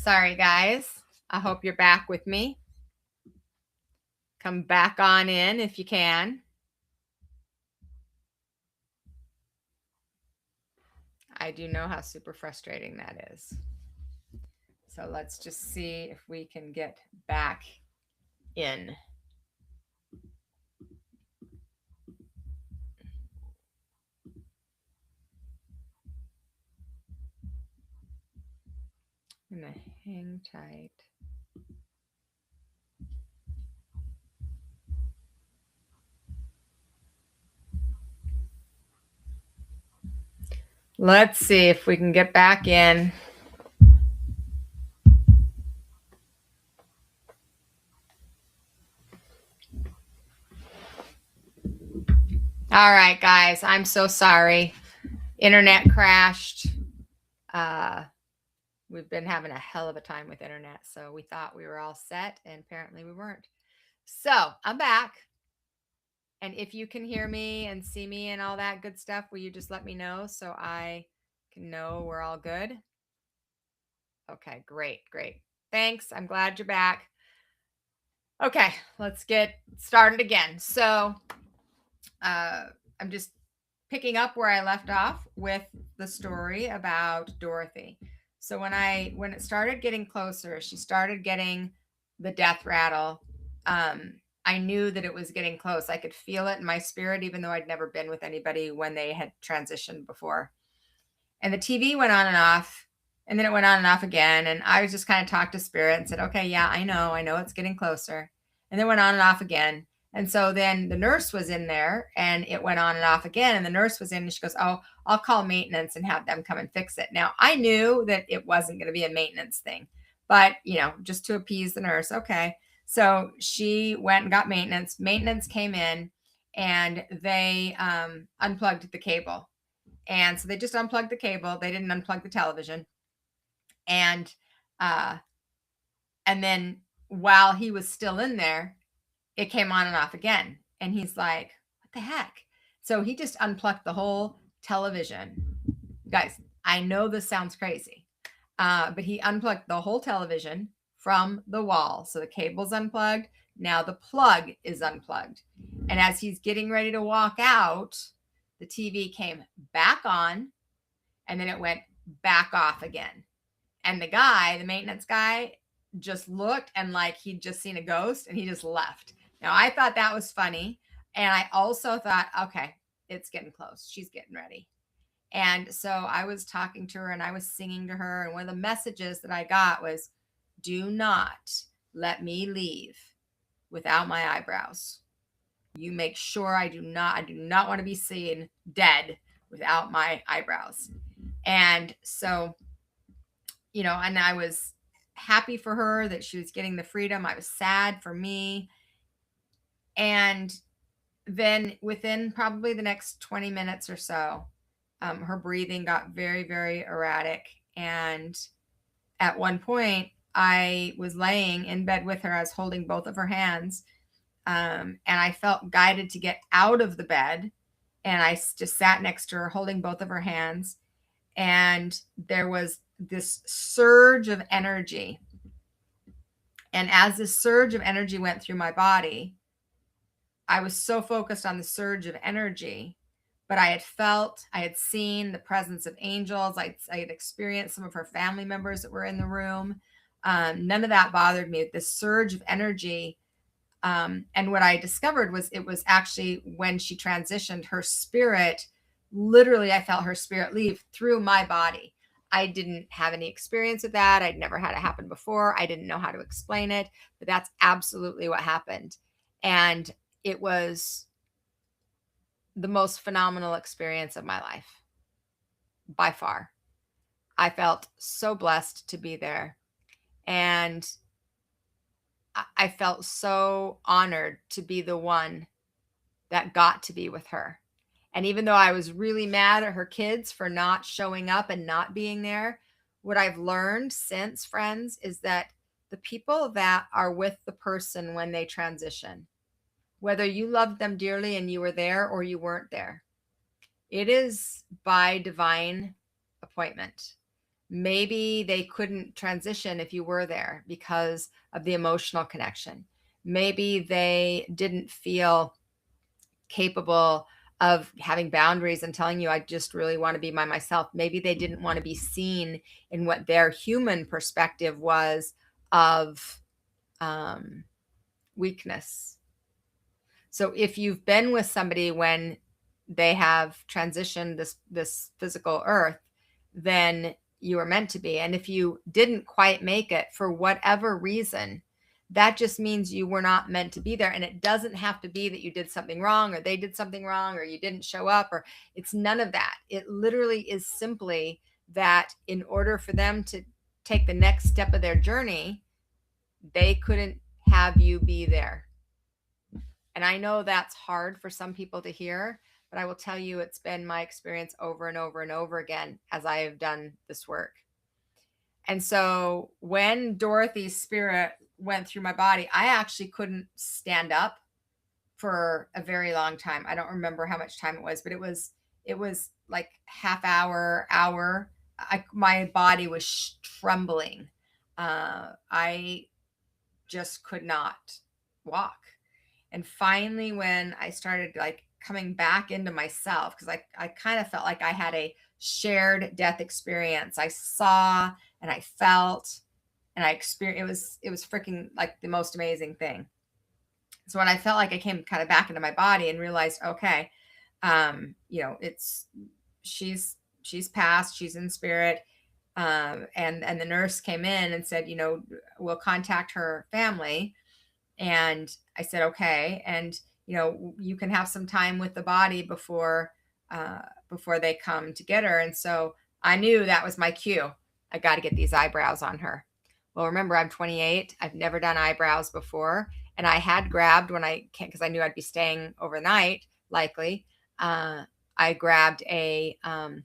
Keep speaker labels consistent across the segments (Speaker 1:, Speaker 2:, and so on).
Speaker 1: Sorry, guys. I hope you're back with me. Come back on in if you can. I do know how super frustrating that is. So let's just see if we can get back in. I'm going to hang tight. Let's see if we can get back in. All right, guys. I'm so sorry. Internet crashed. We've been having a hell of a time with internet. So we thought we were all set, and apparently we weren't. So I'm back. And if you can hear me and see me and all that good stuff, will you just let me know so I can know we're all good? Okay, great. Thanks. I'm glad you're back. Okay, let's get started again. So I'm just picking up where I left off with the story about Dorothy. So when it started getting closer, she started getting the death rattle. I knew that it was getting close. I could feel it in my spirit, even though I'd never been with anybody when they had transitioned before. And the TV went on and off, and then it went on and off again. And I was just kind of talked to spirit and said, okay, yeah, I know it's getting closer. And then went on and off again. And so then the nurse was in there and it went on and off again. And the nurse was in and she goes, oh, I'll call maintenance and have them come and fix it. Now, I knew that it wasn't going to be a maintenance thing, but, just to appease the nurse. Okay. So she went and got maintenance. Maintenance came in and they unplugged the cable. And so they just unplugged the cable. They didn't unplug the television. And then while he was still in there, it came on and off again. And he's like, what the heck? So he just unplugged the whole television. Guys, I know this sounds crazy, but he unplugged the whole television from the wall. So the cable's unplugged. Now the plug is unplugged. And as he's getting ready to walk out, the TV came back on and then it went back off again. And the maintenance guy, just looked and like he'd just seen a ghost and he just left. Now I thought that was funny. And I also thought, okay, it's getting close. She's getting ready. And so I was talking to her and I was singing to her. And one of the messages that I got was, do not let me leave without my eyebrows. You make sure I do not want to be seen dead without my eyebrows. And so, and I was happy for her that she was getting the freedom. I was sad for me. And then within probably the next 20 minutes or so, her breathing got very, very erratic. And at one point, I was laying in bed with her. I was holding both of her hands. And I felt guided to get out of the bed. And I just sat next to her, holding both of her hands. And there was this surge of energy. And as this surge of energy went through my body, I was so focused on the surge of energy, but I had seen the presence of angels. I had experienced some of her family members that were in the room. None of that bothered me. This surge of energy. And what I discovered was it was actually when she transitioned, her spirit, literally, I felt her spirit leave through my body. I didn't have any experience with that. I'd never had it happen before. I didn't know how to explain it, but that's absolutely what happened. And it was the most phenomenal experience of my life, by far. I felt so blessed to be there. And I felt so honored to be the one that got to be with her. And even though I was really mad at her kids for not showing up and not being there, what I've learned since, friends, is that the people that are with the person when they transition, whether you loved them dearly and you were there or you weren't there, it is by divine appointment. Maybe they couldn't transition if you were there because of the emotional connection. Maybe they didn't feel capable of having boundaries and telling you, I just really want to be by myself. Maybe they didn't want to be seen in what their human perspective was of weakness. So if you've been with somebody when they have transitioned this physical earth, then you were meant to be. And if you didn't quite make it for whatever reason, that just means you were not meant to be there. And it doesn't have to be that you did something wrong or they did something wrong or you didn't show up, or it's none of that. It literally is simply that in order for them to take the next step of their journey, they couldn't have you be there. And I know that's hard for some people to hear, but I will tell you, it's been my experience over and over and over again as I have done this work. And so when Dorothy's spirit went through my body, I actually couldn't stand up for a very long time. I don't remember how much time it was, but it was like half hour. My body was trembling. I just could not walk. And finally, when I started like coming back into myself, because I kind of felt like I had a shared death experience. I saw and I felt and I experienced, it was freaking like the most amazing thing. So when I felt like I came kind of back into my body and realized, okay, she's passed, she's in spirit. And the nurse came in and said, we'll contact her family. And I said, okay. And, you can have some time with the body before they come to get her. And so I knew that was my cue. I got to get these eyebrows on her. Well, remember, I'm 28. I've never done eyebrows before. And I had grabbed when I can't, because I knew I'd be staying overnight, likely. I grabbed my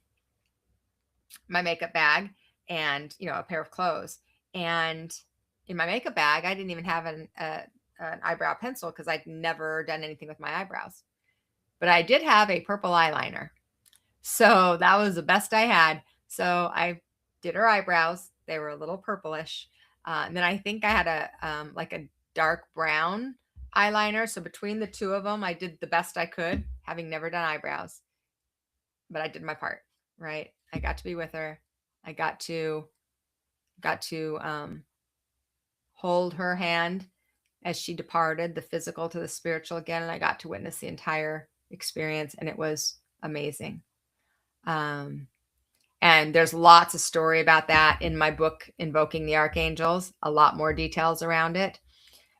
Speaker 1: makeup bag and, a pair of clothes. And in my makeup bag, I didn't even have an eyebrow pencil because I'd never done anything with my eyebrows. But I did have a purple eyeliner. So that was the best I had. So I did her eyebrows. They were a little purplish. And then I think I had a dark brown eyeliner. So between the two of them, I did the best I could, having never done eyebrows. But I did my part, right? I got to be with her. I got to hold her hand as she departed the physical to the spiritual again. And I got to witness the entire experience, and it was amazing. And there's lots of story about that in my book, Invoking the Archangels, a lot more details around it.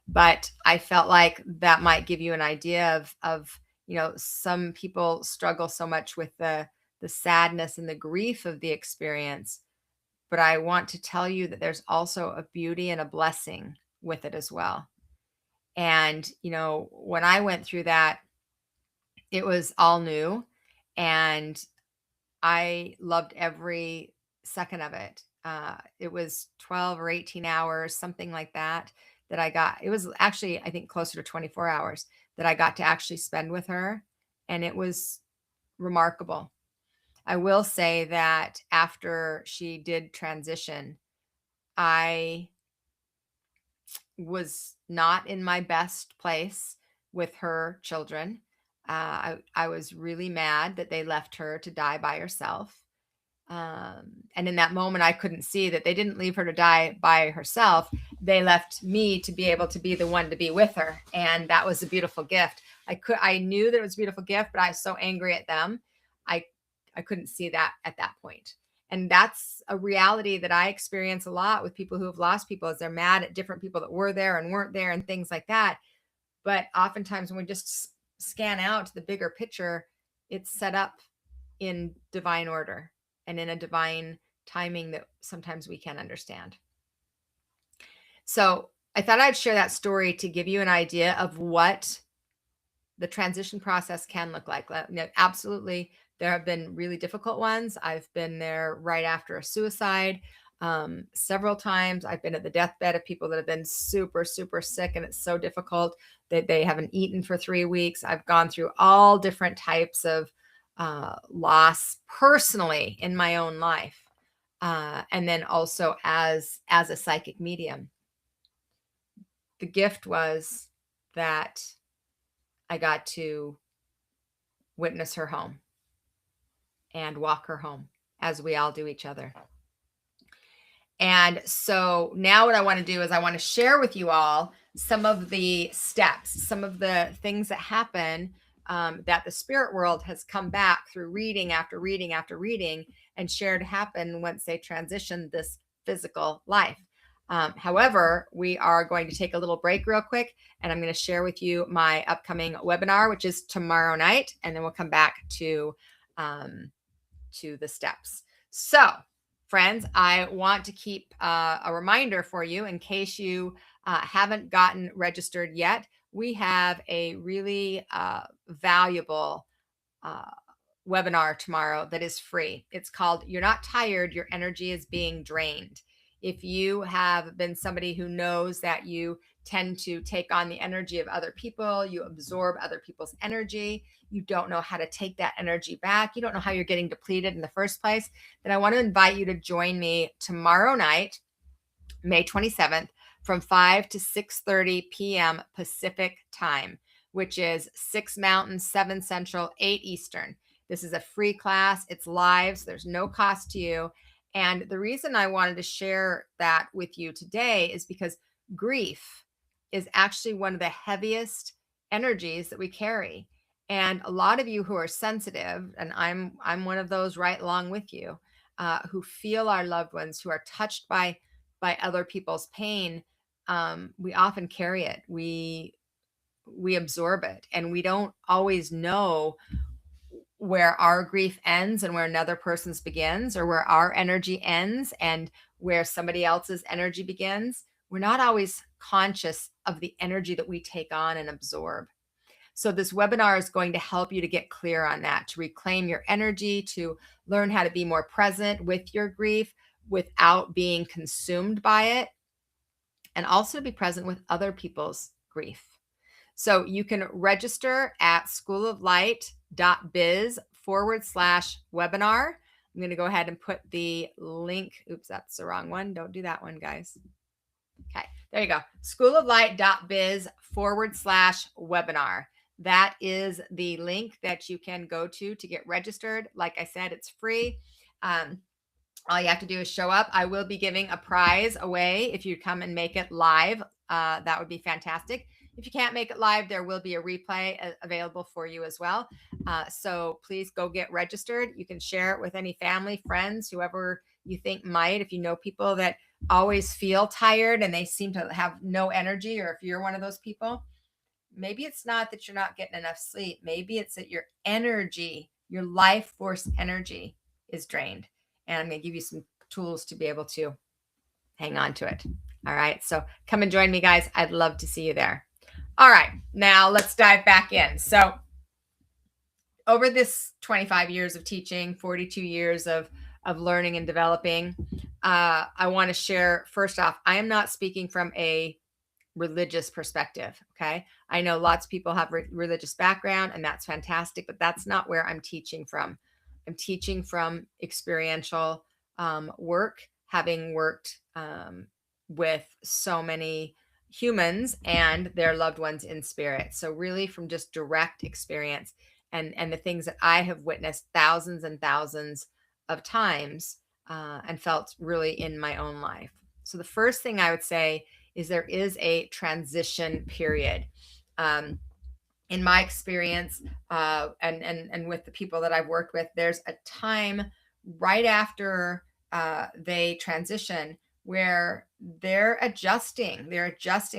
Speaker 1: But I felt like that might give you an idea of some people struggle so much with the sadness and the grief of the experience. But I want to tell you that there's also a beauty and a blessing with it as well. And, when I went through that, it was all new, and I loved every second of it. It was 12 or 18 hours, something like that I got. It was actually, I think, closer to 24 hours that I got to actually spend with her. And it was remarkable. I will say that after she did transition, I was not in my best place with her children. I was really mad that they left her to die by herself. And in that moment, I couldn't see that they didn't leave her to die by herself. They left me to be able to be the one to be with her. And that was a beautiful gift. I knew that it was a beautiful gift, but I was so angry at them. I couldn't see that at that point. And that's a reality that I experience a lot with people who have lost people, is they're mad at different people that were there and weren't there and things like that. But oftentimes when we just scan out the bigger picture, it's set up in divine order and in a divine timing that sometimes we can't understand. So I thought I'd share that story to give you an idea of what the transition process can look like. Absolutely, there have been really difficult ones. I've been there right after a suicide several times. I've been at the deathbed of people that have been super, super sick, and it's so difficult that they haven't eaten for 3 weeks. I've gone through all different types of loss personally in my own life. and then also as a psychic medium. The gift was that I got to witness her home and walk her home, as we all do each other. And so now what I want to do is I want to share with you all some of the steps, some of the things that happen that the spirit world has come back through reading after reading after reading and shared happen once they transition this physical life. However, we are going to take a little break real quick, and I'm going to share with you my upcoming webinar, which is tomorrow night, and then we'll come back to the steps. So, friends, I want to keep a reminder for you in case you haven't gotten registered yet. We have a really valuable webinar tomorrow that is free. It's called You're Not Tired, Your Energy is Being Drained. If you have been somebody who knows that you tend to take on the energy of other people, you absorb other people's energy, you don't know how to take that energy back, you don't know how you're getting depleted in the first place, then I want to invite you to join me tomorrow night, May 27th, from 5 to 6:30 p.m. Pacific time, which is 6 Mountain, 7 Central, 8 Eastern. This is a free class. It's live, so there's no cost to you. And the reason I wanted to share that with you today is because grief is actually one of the heaviest energies that we carry. And a lot of you who are sensitive, and I'm one of those right along with you, who feel our loved ones, who are touched by other people's pain, we often carry it. We absorb it, and we don't always know where our grief ends and where another person's begins, or where our energy ends and where somebody else's energy begins. We're not always conscious of the energy that we take on and absorb. So this webinar is going to help you to get clear on that, to reclaim your energy, to learn how to be more present with your grief without being consumed by it, and also to be present with other people's grief. So you can register at schooloflight.biz/webinar. I'm going to go ahead and put the link. Oops, that's the wrong one. Don't do that one, guys. Okay, there you go. schooloflight.biz/webinar. That is the link that you can go to get registered. Like I said, it's free. All you have to do is show up. I will be giving a prize away if you come and make it live. That would be fantastic. If you can't make it live, there will be a replay available for you as well. So please go get registered. You can share it with any family, friends, whoever you think might. If you know people that always feel tired and they seem to have no energy, or if you're one of those people, maybe it's not that you're not getting enough sleep. Maybe it's that your energy, your life force energy is drained. And I'm going to give you some tools to be able to hang on to it. All right. So come and join me, guys. I'd love to see you there. All right. Now let's dive back in. So over this 25 years of teaching, 42 years of learning and developing, I want to share, first off, I am not speaking from a religious perspective. Okay. I know lots of people have religious background, and that's fantastic, but that's not where I'm teaching from. I'm teaching from experiential work, having worked with so many humans and their loved ones in spirit. So really from just direct experience and the things that I have witnessed thousands and thousands of times and felt really in my own life. So the first thing I would say is there is a transition period. In my experience, and with the people that I've worked with, there's a time right after they transition where they're adjusting,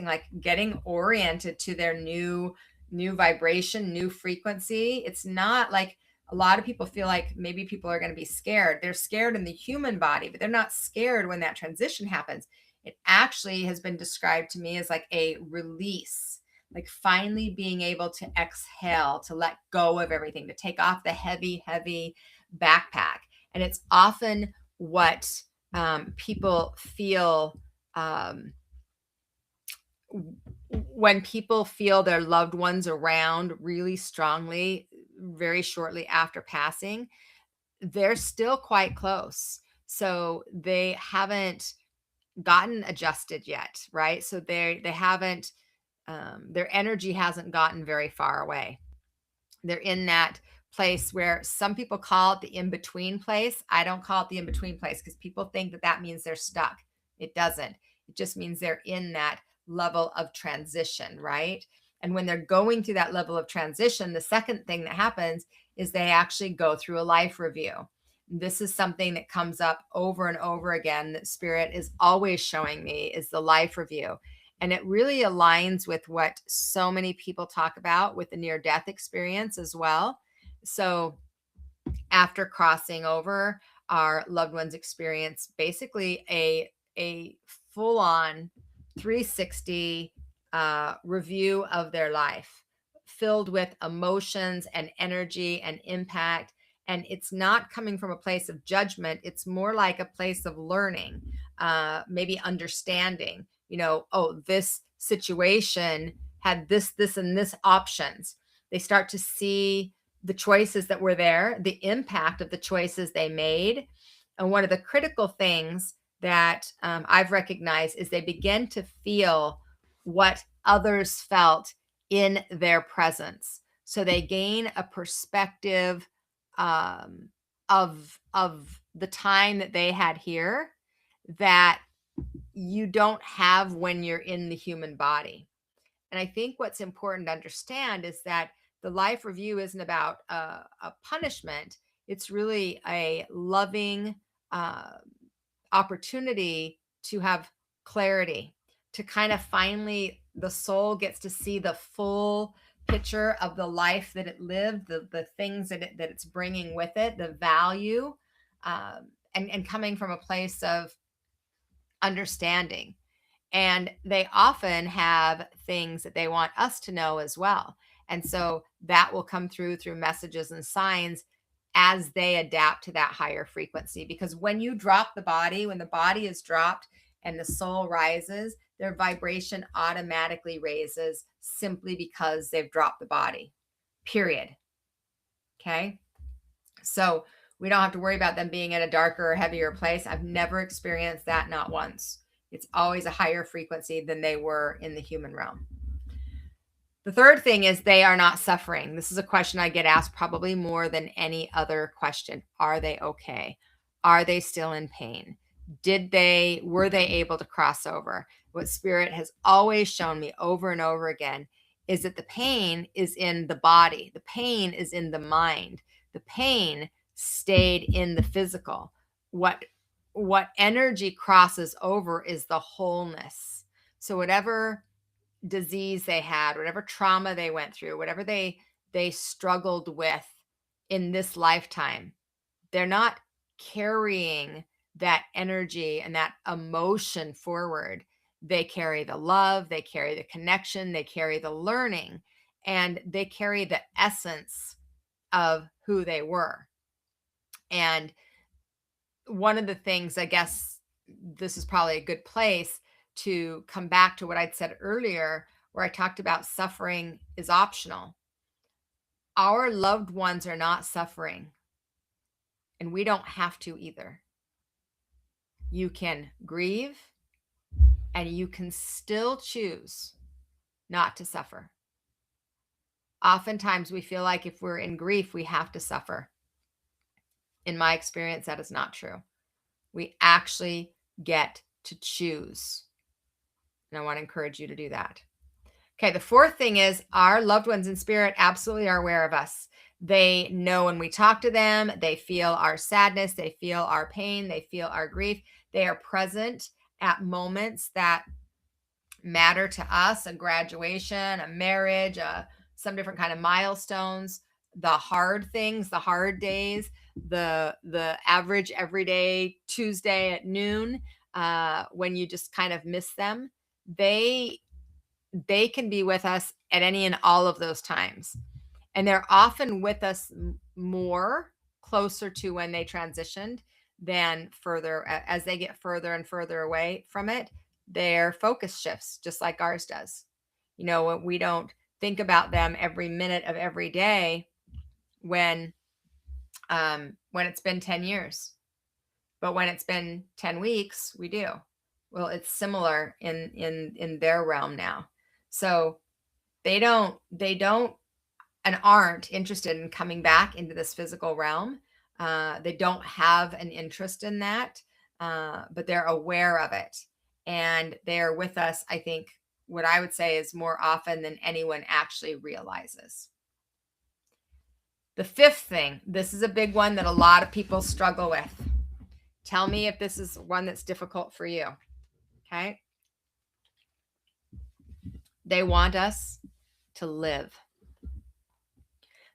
Speaker 1: like getting oriented to their new vibration, new frequency. It's not like a lot of people feel like maybe people are going to be scared. They're scared in the human body, but they're not scared when that transition happens. It actually has been described to me as like a release, like finally being able to exhale, to let go of everything, to take off the heavy backpack. And it's often what people feel when people feel their loved ones around really strongly, very shortly after passing. They're still quite close. So they haven't gotten adjusted yet, right? So they haven't their energy hasn't gotten very far away. They're in that place where some people call it the in-between place. I don't call it the in-between place because people think that that means they're stuck. It doesn't. It just means they're in that level of transition, right? And when they're going through that level of transition, the second thing that happens is they actually go through a life review. This is something that comes up over and over again that Spirit is always showing me is the life review. And it really aligns with what so many people talk about with the near death experience as well. So after crossing over, our loved ones experience basically a full on 360 review of their life, filled with emotions and energy and impact. And it's not coming from a place of judgment. It's more like a place of learning, maybe understanding, oh, this situation had this, and this options. They start to see the choices that were there, the impact of the choices they made. And one of the critical things that I've recognized is they begin to feel what others felt in their presence. So they gain a perspective of the time that they had here that you don't have when you're in the human body. And I think what's important to understand is that the life review isn't about a punishment. It's really a loving uh, opportunity to have clarity, to kind of finally, the soul gets to see the full picture of the life that it lived, the things that it's bringing with it, the value, and coming from a place of understanding. And they often have things that they want us to know as well. And so that will come through messages and signs as they adapt to that higher frequency. Because when you drop the body, when the body is dropped and the soul rises, their vibration automatically raises simply because they've dropped the body, period. Okay. So we don't have to worry about them being at a darker or heavier place. I've never experienced that, not once. It's always a higher frequency than they were in the human realm. The third thing is they are not suffering. This is a question I get asked probably more than any other question. Are they okay? Are they still in pain? Were they able to cross over? What Spirit has always shown me over and over again is that the pain is in the body. The pain is in the mind. The pain stayed in the physical. What energy crosses over is the wholeness. So whatever disease they had, whatever trauma they went through, whatever they struggled with in this lifetime, they're not carrying that energy and that emotion forward. They carry the love, they carry the connection, they carry the learning, and they carry the essence of who they were. And one of the things, I guess this is probably a good place to come back to what I'd said earlier, where I talked about suffering is optional. Our loved ones are not suffering, and we don't have to either. You can grieve, and you can still choose not to suffer. Oftentimes, we feel like if we're in grief, we have to suffer. In my experience, that is not true. We actually get to choose. And I want to encourage you to do that. Okay, the fourth thing is our loved ones in spirit absolutely are aware of us. They know when we talk to them, they feel our sadness, they feel our pain, they feel our grief. They are present at moments that matter to us, a graduation, a marriage, some different kind of milestones, the hard things, the hard days, the average everyday Tuesday at noon, when you just kind of miss them. They can be with us at any and all of those times. And they're often with us more closer to when they transitioned than further. As they get further and further away from it, their focus shifts just like ours does. We don't think about them every minute of every day when it's been 10 years. But when it's been 10 weeks, we do. Well, it's similar in their realm now. So they don't and aren't interested in coming back into this physical realm. They don't have an interest in that, but they're aware of it. And they're with us, I think, what I would say is more often than anyone actually realizes. The fifth thing, this is a big one that a lot of people struggle with. Tell me if this is one that's difficult for you. Okay. They want us to live.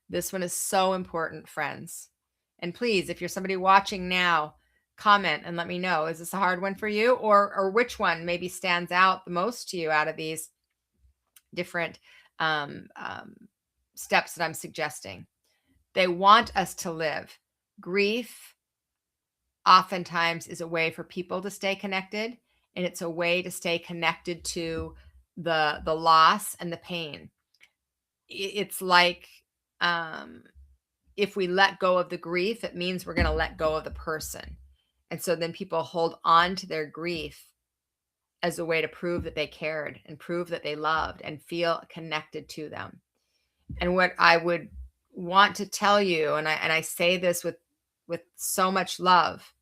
Speaker 1: This one is so important, friends. And please, if you're somebody watching now, comment and let me know. Is this a hard one for you, or which one maybe stands out the most to you out of these different steps that I'm suggesting? They want us to live. Grief oftentimes is a way for people to stay connected, and it's a way to stay connected to the loss and the pain. It's like if we let go of the grief, it means we're going to let go of the person. And so then people hold on to their grief as a way to prove that they cared and prove that they loved and feel connected to them. And what I would want to tell you, and I say this with so much love,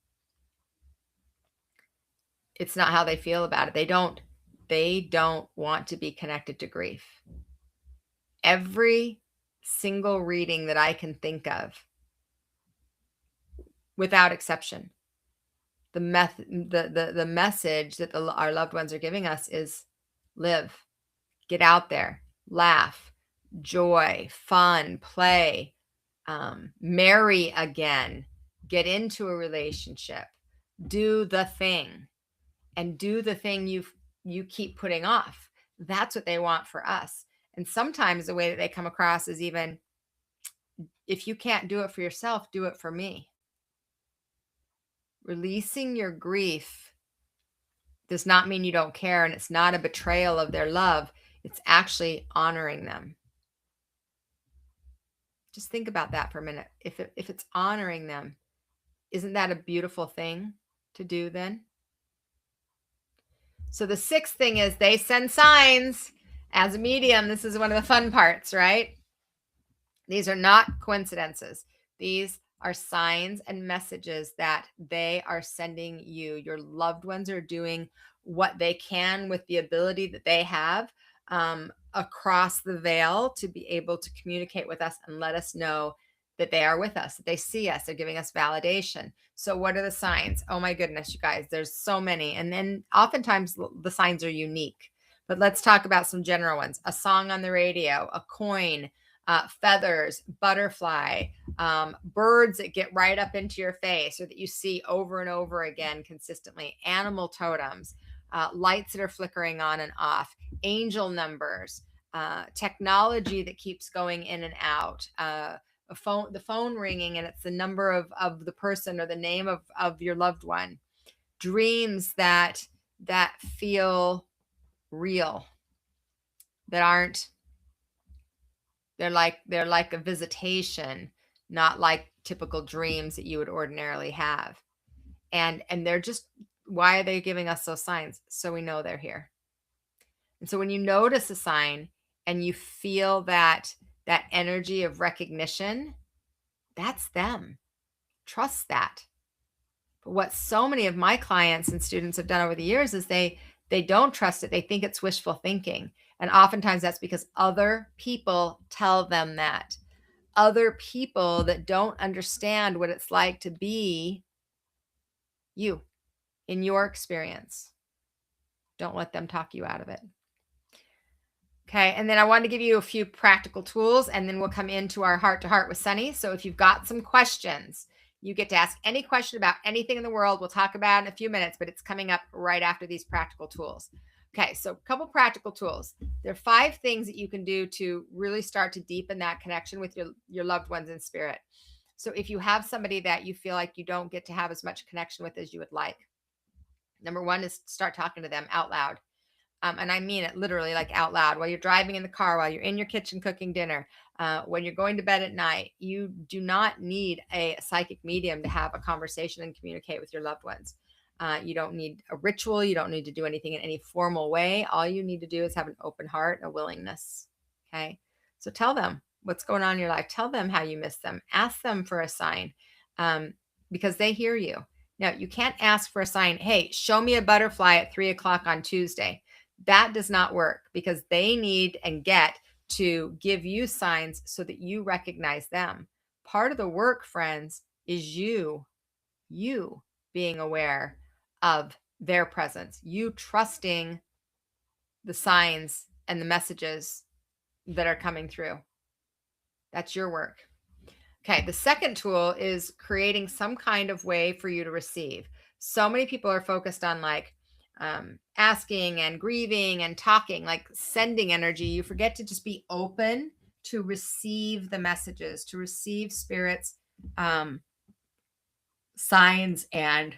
Speaker 1: it's not how they feel about it. They don't want to be connected to grief. Every single reading that I can think of, without exception, the message that our loved ones are giving us is live, get out there, laugh, joy, fun, play, marry again, get into a relationship, do the thing, and do the thing you keep putting off. That's what they want for us. And sometimes the way that they come across is even, if you can't do it for yourself, do it for me. Releasing your grief does not mean you don't care, and it's not a betrayal of their love. It's actually honoring them. Just think about that for a minute. If it's honoring them, isn't that a beautiful thing to do then? So the sixth thing is they send signs. As a medium, this is one of the fun parts, right? These are not coincidences. These are signs and messages that they are sending you. Your loved ones are doing what they can with the ability that they have across the veil to be able to communicate with us and let us know that they are with us, that they see us, they're giving us validation. So what are the signs? Oh my goodness, you guys, there's so many. And then oftentimes the signs are unique, but let's talk about some general ones. A song on the radio, a coin, feathers, butterfly, birds that get right up into your face or that you see over and over again consistently, animal totems, lights that are flickering on and off, angel numbers, technology that keeps going in and out, the phone ringing and it's the number of the person or the name of your loved one, dreams that feel real, that aren't, they're like a visitation, not like typical dreams that you would ordinarily have. And they're just, why are they giving us those signs? So we know they're here. And so when you notice a sign and you feel that energy of recognition, that's them. Trust that. But what so many of my clients and students have done over the years is they don't trust it. They think it's wishful thinking. And oftentimes that's because other people tell them that. Other people that don't understand what it's like to be you in your experience. Don't let them talk you out of it. Okay, and then I want to give you a few practical tools, and then we'll come into our heart to heart with Sunny. So if you've got some questions, you get to ask any question about anything in the world. We'll talk about it in a few minutes, but it's coming up right after these practical tools. Okay, so a couple practical tools. There are 5 things that you can do to really start to deepen that connection with your loved ones in spirit. So if you have somebody that you feel like you don't get to have as much connection with as you would like, number 1 is start talking to them out loud. And I mean it literally, like out loud, while you're driving in the car, while you're in your kitchen cooking dinner, when you're going to bed at night. You do not need a psychic medium to have a conversation and communicate with your loved ones. You don't need a ritual. You don't need to do anything in any formal way. All you need to do is have an open heart and a willingness. Okay. So tell them what's going on in your life. Tell them how you miss them. Ask them for a sign, because they hear you. Now, you can't ask for a sign. Hey, show me a butterfly at 3:00 on Tuesday. That does not work, because they need and get to give you signs so that you recognize them. Part of the work, friends, is you being aware of their presence, you trusting the signs and the messages that are coming through. That's your work. Okay, the second tool is creating some kind of way for you to receive. So many people are focused on like asking and grieving and talking, like sending energy. You forget to just be open to receive the messages, to receive spirits, signs and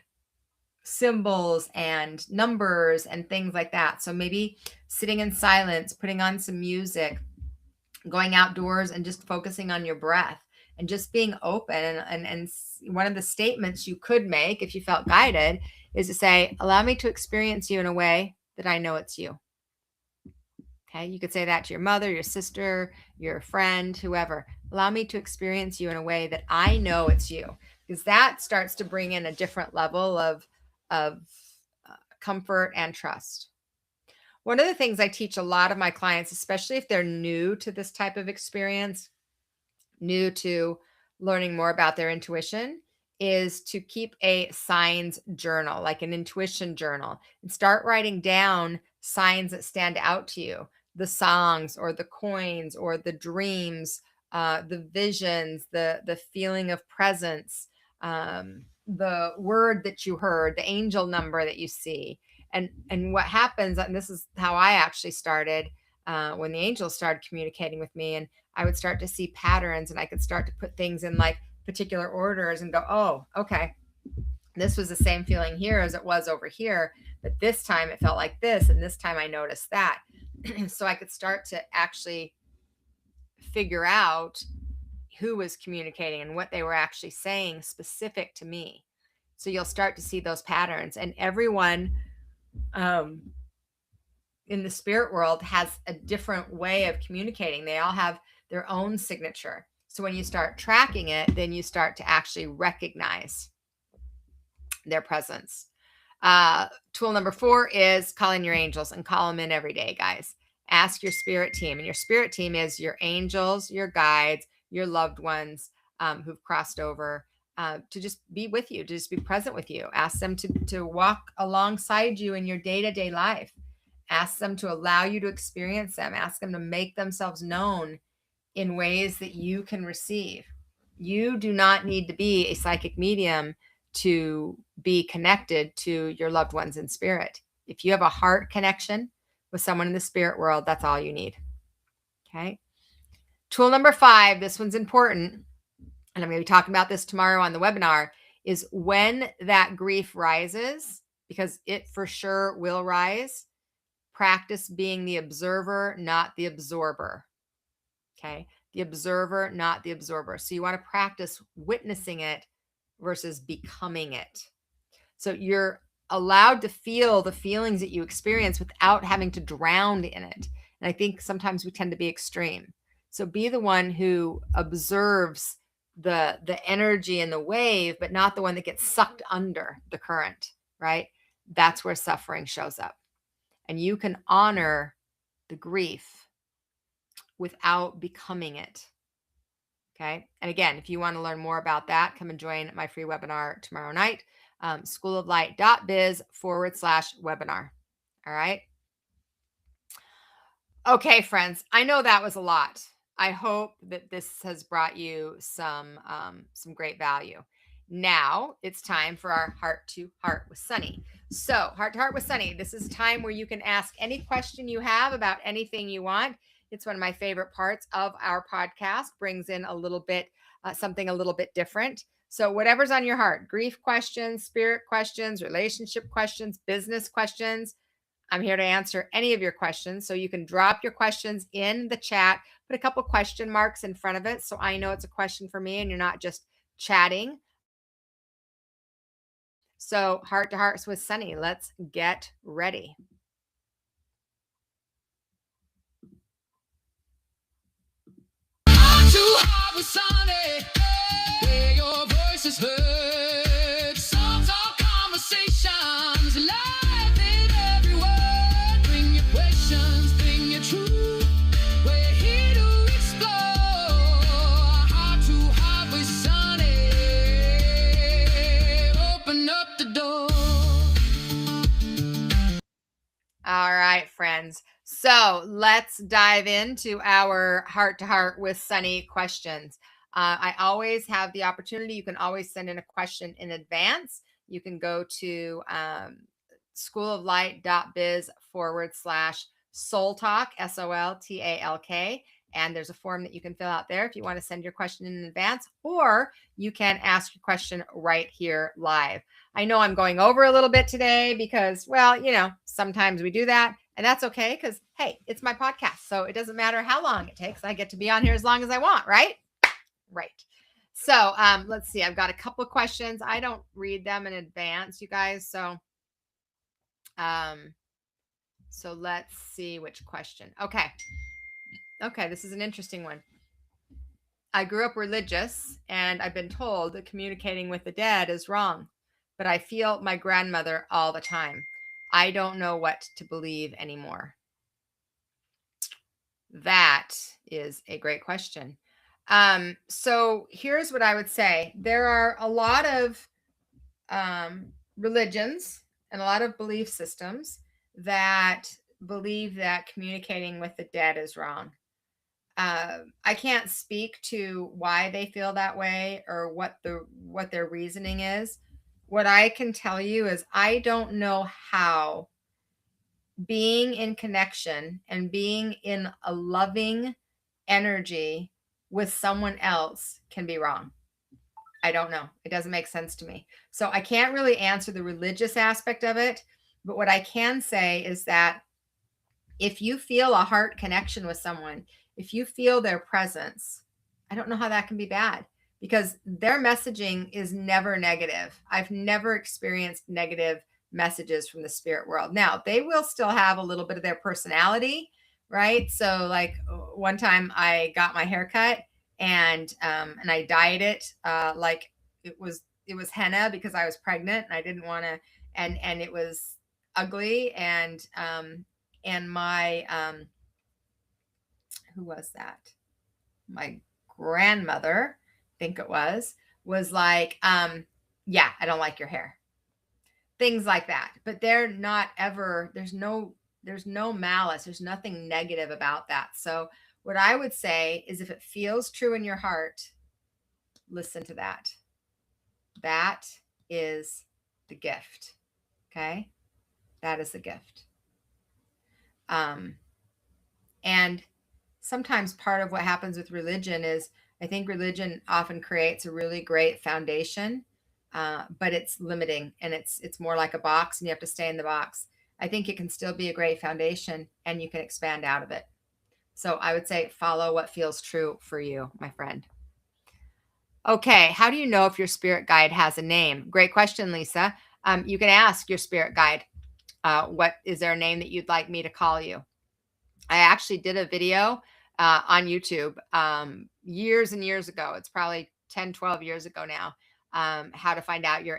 Speaker 1: symbols and numbers and things like that. So maybe sitting in silence, putting on some music, going outdoors and just focusing on your breath and just being open. And one of the statements you could make if you felt guided is to say, allow me to experience you in a way that I know it's you. Okay. You could say that to your mother, your sister, your friend, whoever. Allow me to experience you in a way that I know it's you, because that starts to bring in a different level of comfort and trust. One of the things I teach a lot of my clients, especially if they're new to this type of experience, new to learning more about their intuition, is to keep a signs journal, like an intuition journal, and start writing down signs that stand out to you, the songs or the coins or the dreams, the visions, the feeling of presence, the word that you heard, the angel number that you see. And what happens, and this is how I actually started, when the angels started communicating with me, and I would start to see patterns, and I could start to put things in like particular orders and go, oh, okay, this was the same feeling here as it was over here, but this time it felt like this, and this time I noticed that. So I could start to actually figure out who was communicating and what they were actually saying specific to me. So you'll start to see those patterns, and everyone in the spirit world has a different way of communicating. They all have their own signature. So when you start tracking it, then you start to actually recognize their presence. Tool number 4 is calling your angels, and call them in every day, guys. Ask your spirit team, and your spirit team is your angels, your guides, your loved ones who've crossed over, to just be with you, to just be present with you. Ask them to walk alongside you in your day-to-day life. Ask them to allow you to experience them. Ask them to make themselves known in ways that you can receive. You do not need to be a psychic medium to be connected to your loved ones in spirit. If you have a heart connection with someone in the spirit world, that's all you need. Okay. Tool number 5, this one's important, and I'm going to be talking about this tomorrow on the webinar, is when that grief rises, because it for sure will rise, practice being the observer, not the absorber. Okay. The observer, not the absorber. So you want to practice witnessing it versus becoming it. So you're allowed to feel the feelings that you experience without having to drown in it. And I think sometimes we tend to be extreme. So be the one who observes the energy and the wave, but not the one that gets sucked under the current, right? That's where suffering shows up. And you can honor the grief without becoming it. Okay. And again, if you want to learn more about that, come and join my free webinar tomorrow night, schooloflight.biz/webinar. All right. Okay, friends, I know that was a lot. I hope that this has brought you some great value. Now it's time for our Heart to Heart with Sunny. So Heart to Heart with Sunny, this is a time where you can ask any question you have about anything you want. It's one of my favorite parts of our podcast, brings in a little bit, something a little bit different. So whatever's on your heart, grief questions, spirit questions, relationship questions, business questions, I'm here to answer any of your questions. So you can drop your questions in the chat, put a couple question marks in front of it so I know it's a question for me and you're not just chatting. So, heart to hearts with Sunny, let's get ready. Heart to heart with Sunny, where your voice is heard. SOLtalk conversations, live in every word. Bring your questions, bring your truth. We're here to explore. Heart to heart with Sunny. Open up the door. All right, friends. So let's dive into our heart to heart with Sunny questions. I always have the opportunity. You can always send in a question in advance. You can go to schooloflight.biz/SOLtalk, SOLTALK. And there's a form that you can fill out there if you want to send your question in advance, or you can ask your question right here live. I know I'm going over a little bit today because, well, sometimes we do that, and that's okay because, hey, it's my podcast. So it doesn't matter how long it takes. I get to be on here as long as I want, right? Right. So let's see. I've got a couple of questions. I don't read them in advance, you guys. So let's see which question. Okay, this is an interesting one. I grew up religious, and I've been told that communicating with the dead is wrong, but I feel my grandmother all the time. I don't know what to believe anymore. That is a great question. So here's what I would say. There are a lot of religions and a lot of belief systems that believe that communicating with the dead is wrong. I can't speak to why they feel that way or what their reasoning is. What I can tell you is I don't know how being in connection and being in a loving energy with someone else can be wrong. I don't know. It doesn't make sense to me. So I can't really answer the religious aspect of it. But what I can say is that if you feel a heart connection with someone, if you feel their presence, I don't know how that can be bad, because their messaging is never negative. I've never experienced negative messages from the spirit world. Now, they will still have a little bit of their personality, right? So like one time I got my hair cut and I dyed it like it was henna because I was pregnant and I didn't want to, and it was ugly, and my who was that? My grandmother, I think it was like, yeah, I don't like your hair. Things like that. But they're not ever, there's no malice. There's nothing negative about that. So what I would say is if it feels true in your heart, listen to that. That is the gift. Okay? That is the gift. And sometimes part of what happens with religion is I think religion often creates a really great foundation, but it's limiting, and it's more like a box and you have to stay in the box. I think it can still be a great foundation and you can expand out of it. So I would say follow what feels true for you, my friend. Okay, how do you know if your spirit guide has a name? Great question, Lisa. You can ask your spirit guide, what is there a name that you'd like me to call you? I actually did a video on YouTube years and years ago. It's probably 10, 12 years ago now. How to find out your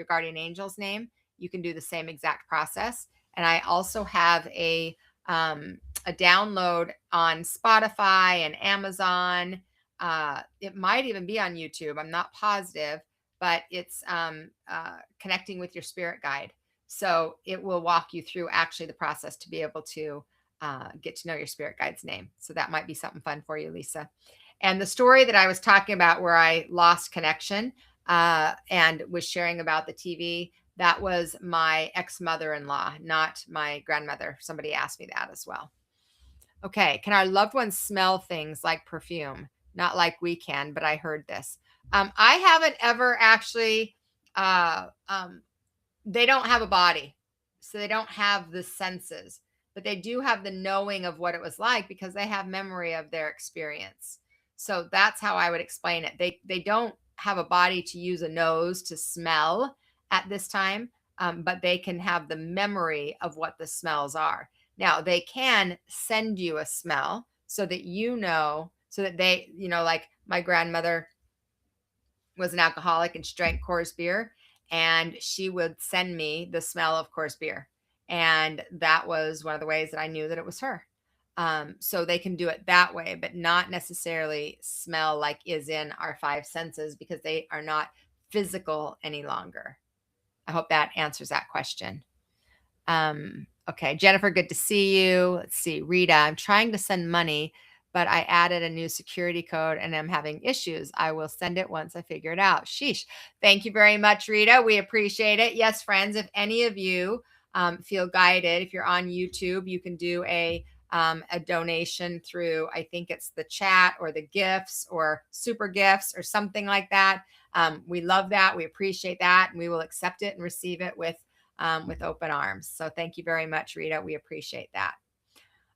Speaker 1: guardian angel's name. You can do the same exact process. And I also have a download on Spotify and Amazon. It might even be on YouTube. I'm not positive, but it's connecting with your spirit guide. So it will walk you through actually the process to be able to get to know your spirit guide's name. So that might be something fun for you, Lisa. And the story that I was talking about where I lost connection and was sharing about the TV, that was my ex-mother-in-law, not my grandmother. Somebody asked me that as well. Okay. Can our loved ones smell things like perfume? Not like we can, but I heard this. I haven't ever actually, they don't have a body. So they don't have the senses, but they do have the knowing of what it was like because they have memory of their experience. So that's how I would explain it. They don't have a body to use a nose to smell at this time, but they can have the memory of what the smells are. Now they can send you a smell so that you know, so that they, like my grandmother was an alcoholic and she drank Coors beer, and she would send me the smell of Coors beer. And that was one of the ways that I knew that it was her. So they can do it that way, but not necessarily smell like is in our five senses because they are not physical any longer. I hope that answers that question. Okay, Jennifer, good to see you. Let's see, Rita, I'm trying to send money, but I added a new security code and I'm having issues. I will send it once I figure it out. Sheesh. Thank you very much, Rita. We appreciate it. Yes, friends, if any of you feel guided, if you're on YouTube, you can do a donation through, I think it's the chat or the gifts or super gifts or something like that. We love that. We appreciate that. And we will accept it and receive it with open arms. So thank you very much, Rita. We appreciate that.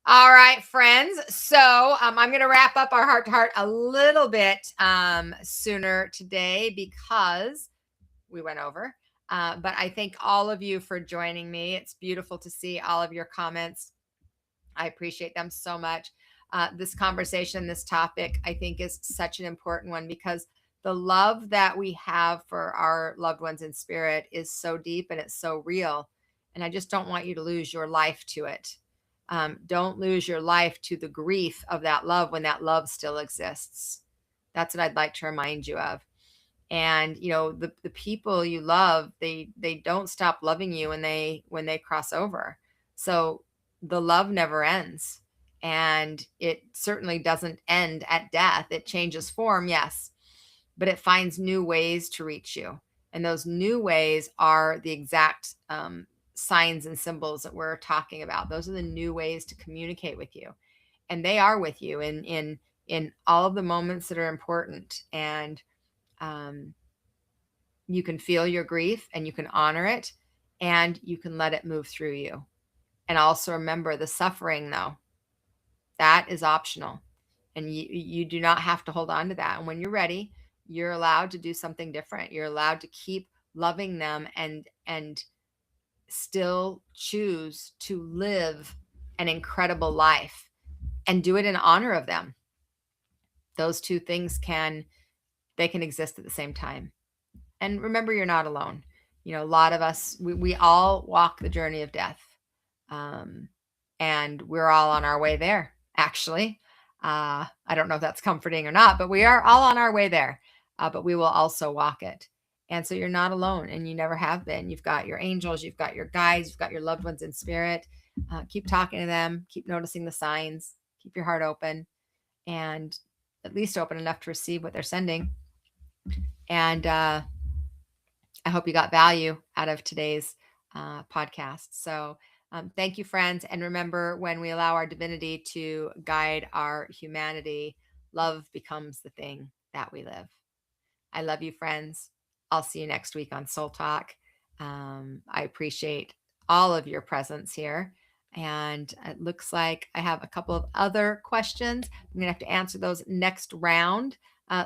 Speaker 1: All right, friends. So I'm going to wrap up our heart to heart a little bit sooner today because we went over. But I thank all of you for joining me. It's beautiful to see all of your comments. I appreciate them so much. This conversation, this topic, I think is such an important one because the love that we have for our loved ones in spirit is so deep and it's so real. And I just don't want you to lose your life to it. Don't lose your life to the grief of that love when that love still exists. That's what I'd like to remind you of. And the people you love, they don't stop loving you when they cross over. So the love never ends, and it certainly doesn't end at death. It changes form, yes, but it finds new ways to reach you, and those new ways are the exact signs and symbols that we're talking about. Those are the new ways to communicate with you, and they are with you in all of the moments that are important. And you can feel your grief and you can honor it and you can let it move through you. And also remember the suffering, though, that is optional. And you do not have to hold on to that. And when you're ready, you're allowed to do something different. You're allowed to keep loving them and still choose to live an incredible life and do it in honor of them. Those two things can exist at the same time. And remember, you're not alone. A lot of us, we all walk the journey of death. And we're all on our way there, actually. I don't know if that's comforting or not, but we are all on our way there. But we will also walk it. And so you're not alone, and you never have been. You've got your angels, you've got your guides, you've got your loved ones in spirit. Keep talking to them, keep noticing the signs, keep your heart open, and at least open enough to receive what they're sending. And I hope you got value out of today's podcast. So thank you, friends. And remember, when we allow our divinity to guide our humanity, love becomes the thing that we live. I love you, friends. I'll see you next week on Soul Talk. I appreciate all of your presence here. And it looks like I have a couple of other questions. I'm going to have to answer those next round.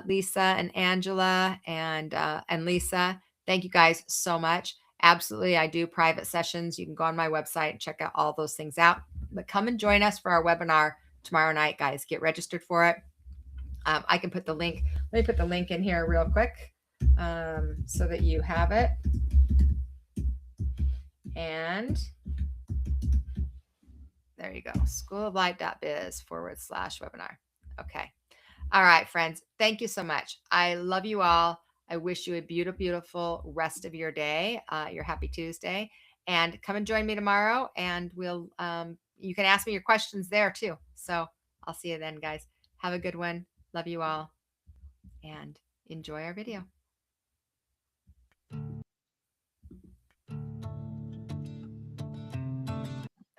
Speaker 1: Lisa and Angela and Lisa, thank you guys so much. Absolutely. I do private sessions. You can go on my website and check out all those things out. But come and join us for our webinar tomorrow night, guys. Get registered for it. I can put the link. Let me put the link in here real quick so that you have it. And there you go. schooloflight.biz/webinar. Okay. All right, friends. Thank you so much. I love you all. I wish you a beautiful, beautiful rest of your day, your happy Tuesday. And come and join me tomorrow. And you can ask me your questions there too. So I'll see you then, guys. Have a good one. Love you all. And enjoy our video.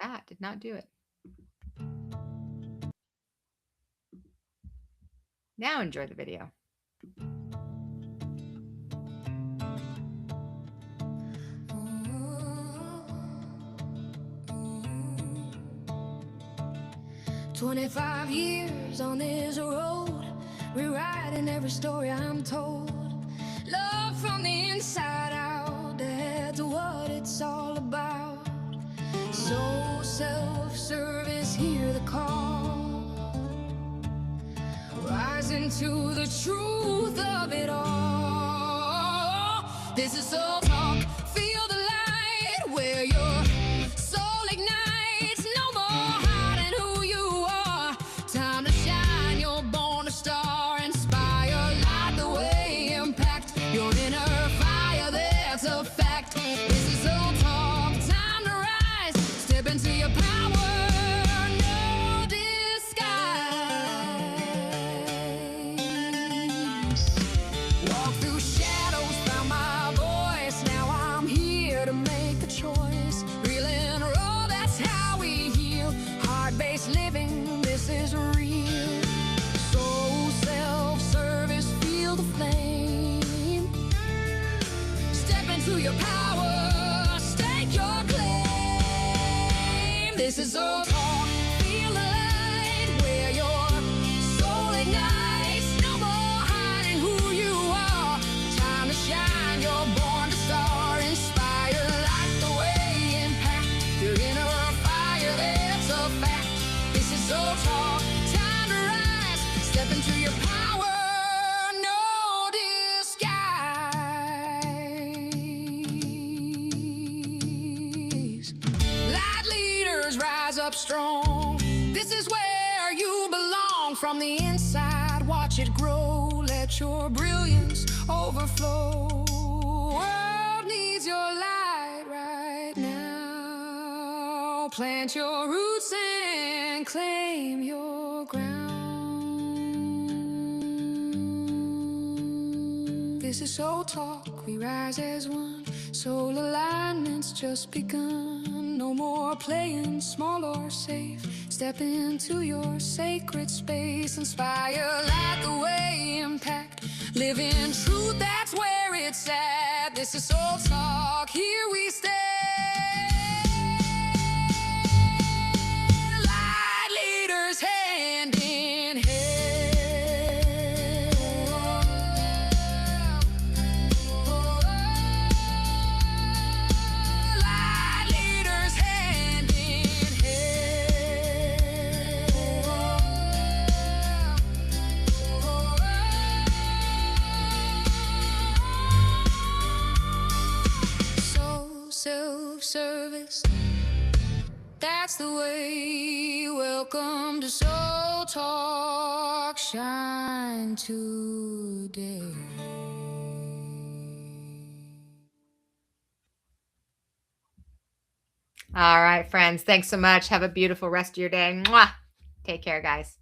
Speaker 1: That did not do it. Now enjoy the video.
Speaker 2: 25 years on this road, rewriting every story I'm told. Love from the inside out, that's what it's all about. So self-service, hear the call, rising to the truth of it all. This is SOLtalk, feel the light where your soul ignites. No more hiding who you are, time to shine, you're born a star. Inspire, light the way, impact your inner fire, that's a fact. This is SOLtalk, time to rise, step into your power, no disguise. Walk through shadows, found my voice, now I'm here to make a choice. Real and raw, that's how we heal. Heart-based living, this is real. Soul self-service, feel the flame. Step into your power, stake your claim. This is SOLtalk, feel the light where your soul ignites. No more hiding who you are, time to shine, you're born to star. Inspire, light the way, impact your inner fire, that's a fact. This is SOLtalk, time to rise, step into your power, no disguise. Light leaders rise up strong, this is where you belong. From the inside, watch it grow, let your brilliance overflow. World needs your light right now. Plant your roots and claim your ground. This is SOLtalk, we rise as one. Soul alignment's just begun. No more playing small or safe. Step into your sacred space. Inspire, light the way, impact. Live in truth, that's where it's at. This is SOLtalk, here we stand. Light leaders hand in hand. Light leaders hand in hand. So self-service, that's the way. Welcome to SOLtalk, shine today.
Speaker 1: All right, friends. Thanks so much. Have a beautiful rest of your day. Mwah. Take care, guys.